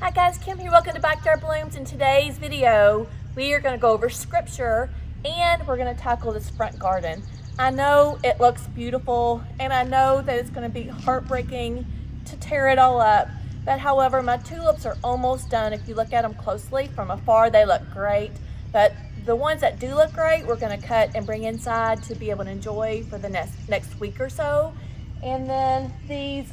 Hi guys, Kim here. Welcome to Backyard Blooms. In today's video, we are going to go over scripture and we're going to tackle this front garden. I know it looks beautiful and I know that it's going to be heartbreaking to tear it all up. But however, my tulips are almost done. If you look at them closely from afar, they look great. But the ones that do look great, we're going to cut and bring inside to be able to enjoy for the next week or so. And then these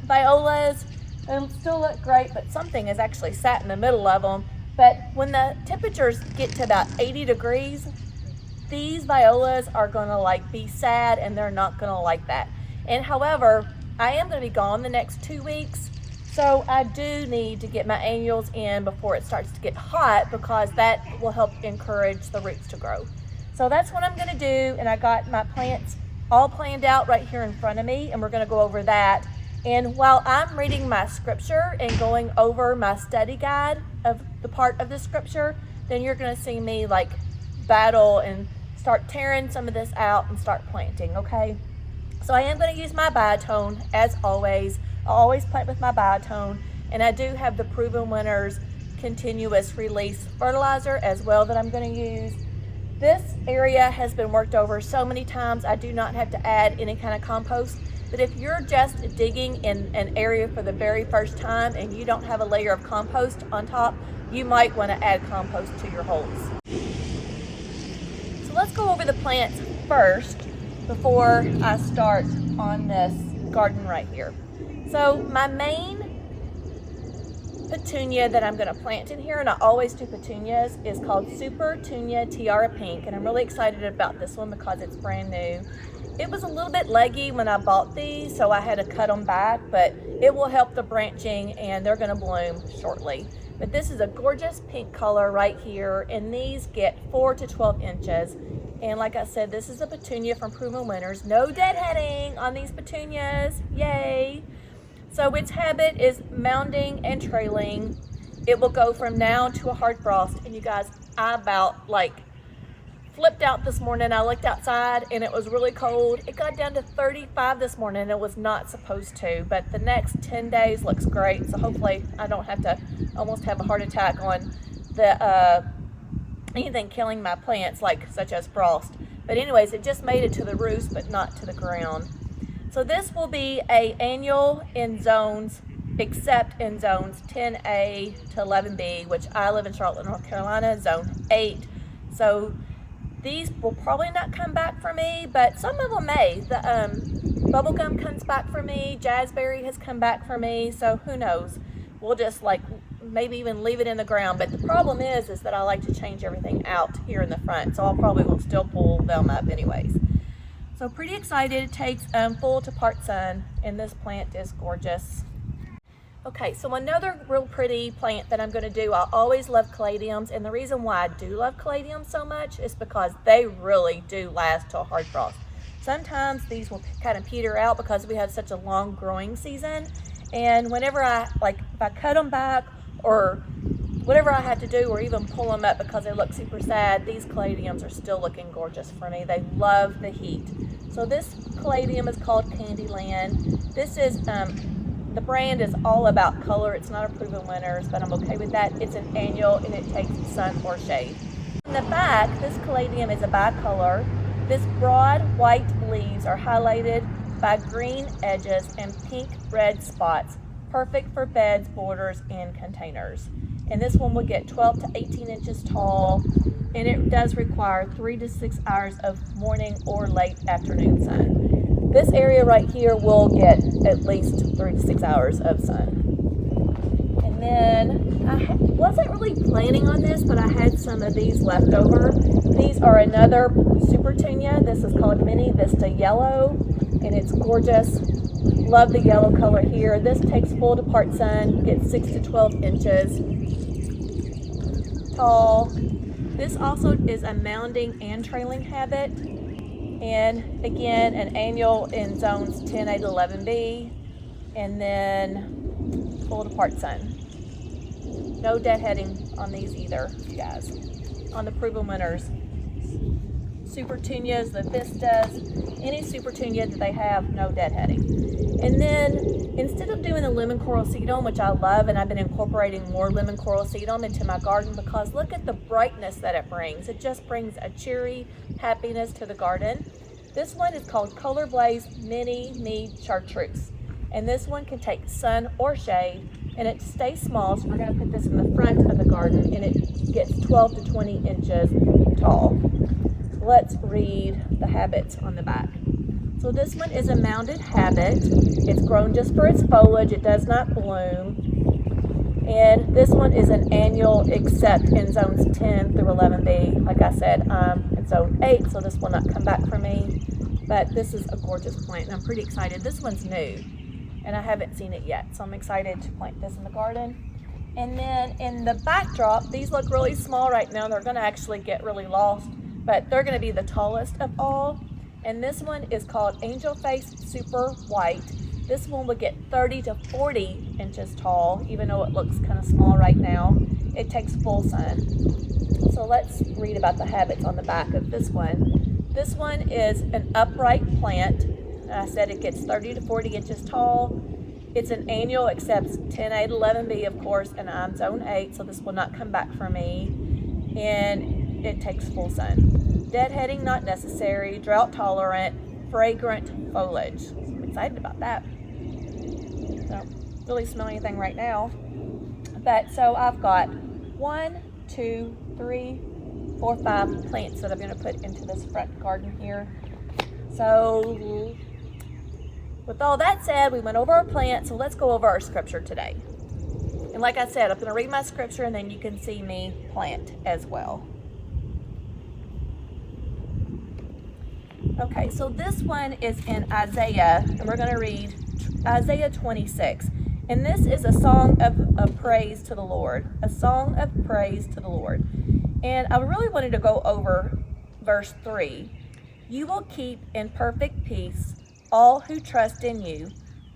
violas, they still look great, but something has actually sat in the middle of them. But when the temperatures get to about 80 degrees, these violas are gonna be sad and they're not gonna like that. And however, I am gonna be gone the next 2 weeks. So I do need to get my annuals in before it starts to get hot because that will help encourage the roots to grow. So that's what I'm gonna do. And I got my plants all planned out right here in front of me and we're gonna go over that. And while I'm reading my scripture and going over my study guide of the part of the scripture, then you're going to see me battle and start tearing some of this out and start planting, okay? So I am going to use my biotone as always. I always plant with my biotone, and I do have the Proven Winners continuous release fertilizer as well that I'm going to use. This area has been worked over so many times, I do not have to add any kind of compost. But if you're just digging in an area for the very first time and you don't have a layer of compost on top, you might want to add compost to your holes. So let's go over the plants first before I start on this garden right here. So my main petunia that I'm going to plant in here, and I always do petunias, is called Supertunia Tiara Pink. And I'm really excited about this one because it's brand new. It was a little bit leggy when I bought these, so I had to cut them back, but it will help the branching and they're gonna bloom shortly. But this is a gorgeous pink color right here, and these get 4 to 12 inches. And like I said, this is a petunia from Proven Winners. No deadheading on these petunias, yay. So its habit is mounding and trailing. It will go from now to a hard frost. And you guys, I about flipped out this morning. I looked outside and it was really cold. It got down to 35 this morning. It was not supposed to, but the next 10 days looks great. So hopefully I don't have to almost have a heart attack on the anything killing my plants, such as frost. But anyways, it just made it to the roost, but not to the ground. So this will be a annual in zones, except in zones 10A to 11B, which I live in Charlotte, North Carolina, zone 8. So these will probably not come back for me, but some of them may. The bubblegum comes back for me. Jazzberry has come back for me. So who knows? We'll just maybe even leave it in the ground. But the problem is that I like to change everything out here in the front. So I'll probably will still pull them up anyways. So pretty excited. It takes full to part sun, and this plant is gorgeous. Okay, so another real pretty plant that I'm going to do, I always love caladiums, and the reason why I do love caladiums so much is because they really do last till hard frost. Sometimes these will kind of peter out because we have such a long growing season, and whenever if I cut them back or whatever I had to do, or even pull them up because they look super sad, these caladiums are still looking gorgeous for me. They love the heat. So this caladium is called Candyland. This is the brand is all about color. It's not a Proven Winners, but I'm okay with that. It's an annual and it takes sun or shade. In the back, this caladium is a bicolor. This broad white leaves are highlighted by green edges and pink red spots, perfect for beds, borders, and containers. And this one will get 12 to 18 inches tall, and it does require 3 to 6 hours of morning or late afternoon sun. This area right here will get at least 3 to 6 hours of sun. And then I wasn't really planning on this, but I had some of these left over. These are another Supertunia. This is called Mini Vista Yellow, and it's gorgeous. Love the yellow color here. This takes full to part sun, gets 6 to 12 inches tall. This also is a mounding and trailing habit. And again, an annual in zones 10A to 11B, and then full to part sun. No deadheading on these either, you guys. On the Proven Winners. Supertunias, the Vistas, any Supertunia that they have, no deadheading. And then instead of doing the lemon coral sedum, which I love, and I've been incorporating more lemon coral sedum into my garden because look at the brightness that it brings. It just brings a cheery happiness to the garden. This one is called Colorblaze Mini Me Chartreuse. And this one can take sun or shade, and it stays small. So we're going to put this in the front of the garden, and it gets 12 to 20 inches tall. Let's read the habits on the back. So this one is a mounded habit. It's grown just for its foliage. It does not bloom. And this one is an annual except in zones 10 through 11B. Like I said, in zone 8, so this will not come back for me. But this is a gorgeous plant, and I'm pretty excited. This one's new, and I haven't seen it yet, so I'm excited to plant this in the garden. And then in the backdrop, these look really small right now. They're going to actually get really lost, but they're going to be the tallest of all. And this one is called Angel Face Super White. This one will get 30 to 40 inches tall, even though it looks kind of small right now. It takes full sun. So let's read about the habits on the back of this one. This one is an upright plant. I said it gets 30 to 40 inches tall. It's an annual, accepts 10, 8, 11B, of course, and I'm zone 8, so this will not come back for me. And it takes full sun. Deadheading not necessary, drought tolerant, fragrant foliage. So I'm excited about that. Don't really smell anything right now. But so I've got 1, 2, 3, 4, 5 plants that I'm going to put into this front garden here. So with all that said, we went over our plants, so let's go over our scripture today. And like I said, I'm going to read my scripture and then you can see me plant as well. Okay, so this one is in Isaiah, and we're going to read Isaiah 26. And this is a song of praise to the Lord, a song of praise to the Lord. And I really wanted to go over verse 3. You will keep in perfect peace all who trust in you,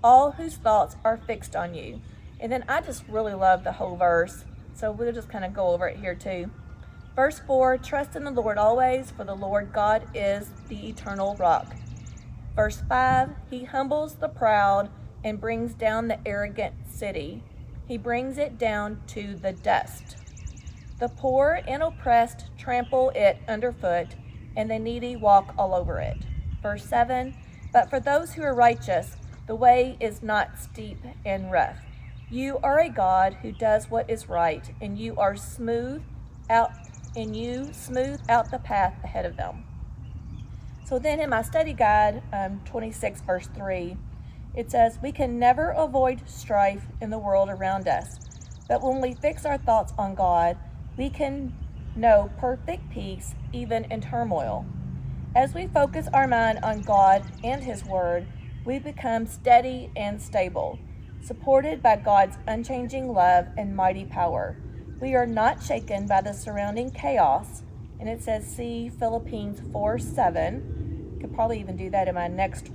all whose thoughts are fixed on you. And then I just really love the whole verse, so we'll just kind of go over it here too. Verse 4, trust in the Lord always, for the Lord God is the eternal rock. Verse 5, he humbles the proud and brings down the arrogant city. He brings it down to the dust. The poor and oppressed trample it underfoot, and the needy walk all over it. Verse 7, but for those who are righteous, the way is not steep and rough. You are a God who does what is right, and you smooth out the path ahead of them. So then in my study guide, 26 verse 3, it says, we can never avoid strife in the world around us, but when we fix our thoughts on God, we can know perfect peace even in turmoil. As we focus our mind on God and His Word, we become steady and stable, supported by God's unchanging love and mighty power. We are not shaken by the surrounding chaos, and it says, see Philippines 4:7. Could probably even do that in my next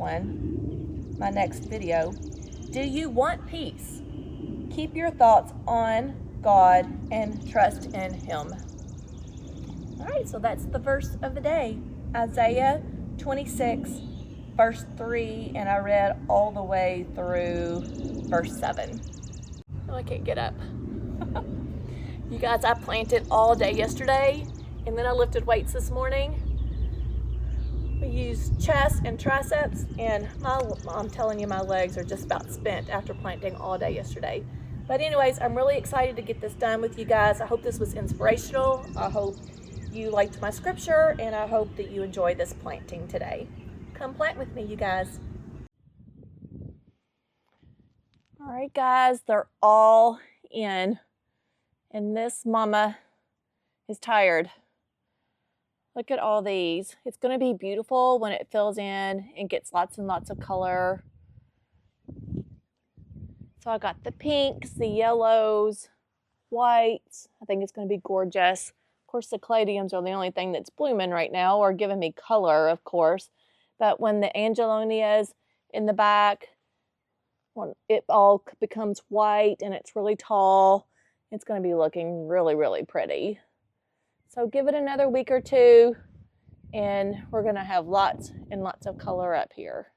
video. Do you want peace? Keep your thoughts on God and trust in Him. All right, so that's the verse of the day, Isaiah 26, verse 3, and I read all the way through verse 7. Oh, I can't get up. You guys, I planted all day yesterday, and then I lifted weights this morning. We used chest and triceps, and I'm telling you, my legs are just about spent after planting all day yesterday. But anyways, I'm really excited to get this done with you guys. I hope this was inspirational. I hope you liked my scripture, and I hope that you enjoyed this planting today. Come plant with me, you guys. All right, guys, they're all in. And this mama is tired. Look at all these. It's going to be beautiful when it fills in and gets lots and lots of color. So I got the pinks, the yellows, whites. I think it's going to be gorgeous. Of course, the caladiums are the only thing that's blooming right now, or giving me color, of course. But when the angelonia's in the back, when it all becomes white and it's really tall, it's going to be looking really, really pretty. So give it another week or two, and we're going to have lots and lots of color up here.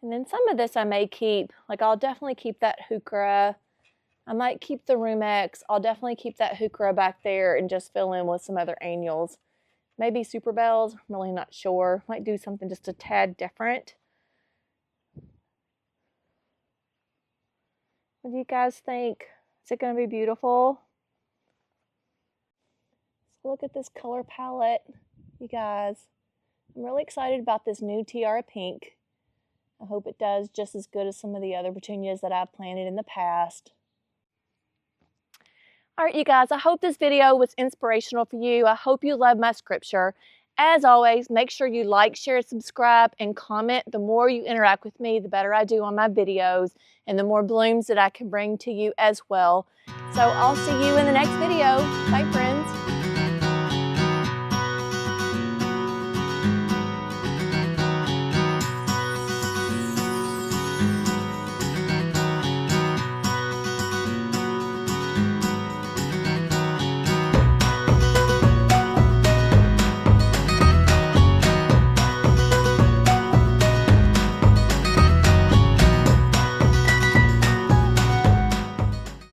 And then some of this I may keep, like I'll definitely keep that heuchera. I might keep the Rumex. I'll definitely keep that heuchera back there and just fill in with some other annuals. Maybe Super Bells, I'm really not sure. Might do something just a tad different. What do you guys think? Is it going to be beautiful? So look at this color palette, you guys. I'm really excited about this new Tiara Pink. I hope it does just as good as some of the other petunias that I've planted in the past. All right, you guys, I hope this video was inspirational for you. I hope you love my scripture. As always, make sure you like, share, subscribe, and comment. The more you interact with me, the better I do on my videos, and the more blooms that I can bring to you as well. So I'll see you in the next video. Bye, friends.